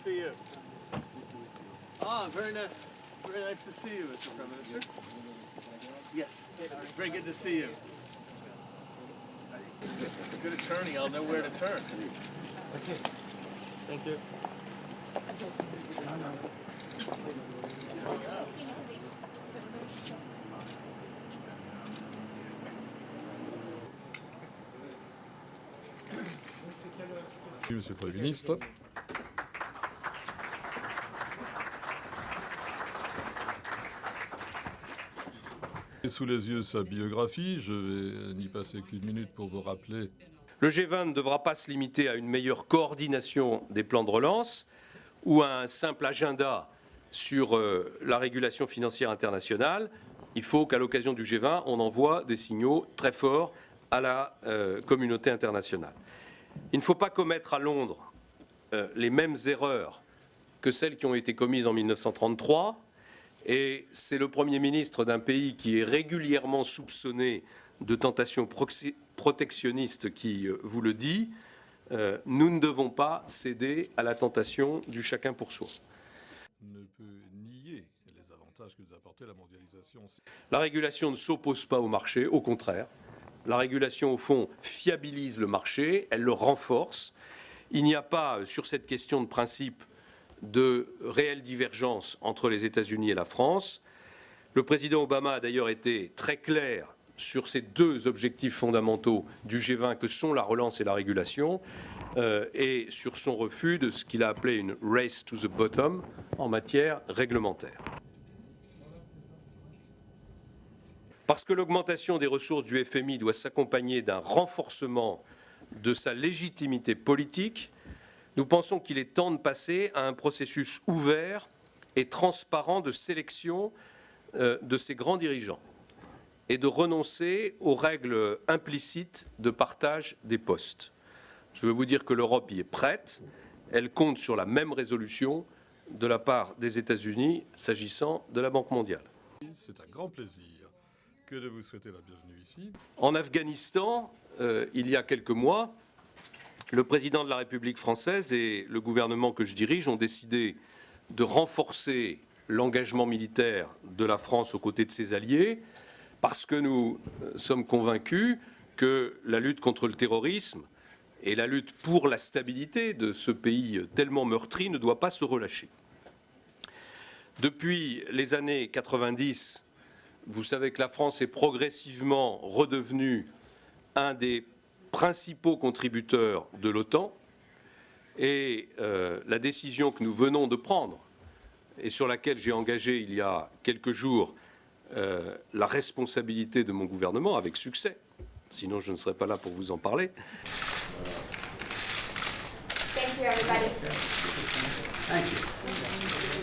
see you. Ah, very nice to see you, Mr. Prime Minister. Yes, very good to see you. Good attorney, I'll know where to turn. Okay. Thank you. Monsieur le Premier ministre. Sous les yeux sa biographie, je vais n'y passer qu'une minute pour vous rappeler. Le G20 ne devra pas se limiter à une meilleure coordination des plans de relance ou à un simple agenda sur la régulation financière internationale. Il faut qu'à l'occasion du G20, on envoie des signaux très forts à la communauté internationale. Il ne faut pas commettre à Londres les mêmes erreurs que celles qui ont été commises en 1933. Et c'est le Premier ministre d'un pays qui est régulièrement soupçonné de tentations protectionnistes qui vous le dit. Nous ne devons pas céder à la tentation du chacun pour soi. Ne peut nier les avantages que nous a apporté la mondialisation. La régulation ne s'oppose pas au marché, au contraire. La régulation, au fond, fiabilise le marché, elle le renforce. Il n'y a pas, sur cette question de principe, de réelle divergence entre les États-Unis et la France. Le président Obama a d'ailleurs été très clair sur ces deux objectifs fondamentaux du G20 que sont la relance et la régulation et sur son refus de ce qu'il a appelé une « race to the bottom » en matière réglementaire. Parce que l'augmentation des ressources du FMI doit s'accompagner d'un renforcement de sa légitimité politique, nous pensons qu'il est temps de passer à un processus ouvert et transparent de sélection de ces grands dirigeants et de renoncer aux règles implicites de partage des postes. Je veux vous dire que l'Europe y est prête. Elle compte sur la même résolution de la part des États-Unis s'agissant de la Banque mondiale. C'est un grand plaisir que de vous souhaiter la bienvenue ici. En Afghanistan, il y a quelques mois, le président de la République française et le gouvernement que je dirige ont décidé de renforcer l'engagement militaire de la France aux côtés de ses alliés parce que nous sommes convaincus que la lutte contre le terrorisme et la lutte pour la stabilité de ce pays tellement meurtri ne doit pas se relâcher. Depuis les années 90, vous savez que la France est progressivement redevenue un des principaux contributeurs de l'OTAN et la décision que nous venons de prendre et sur laquelle j'ai engagé il y a quelques jours la responsabilité de mon gouvernement avec succès, sinon je ne serais pas là pour vous en parler. Thank you, everybody. Thank you.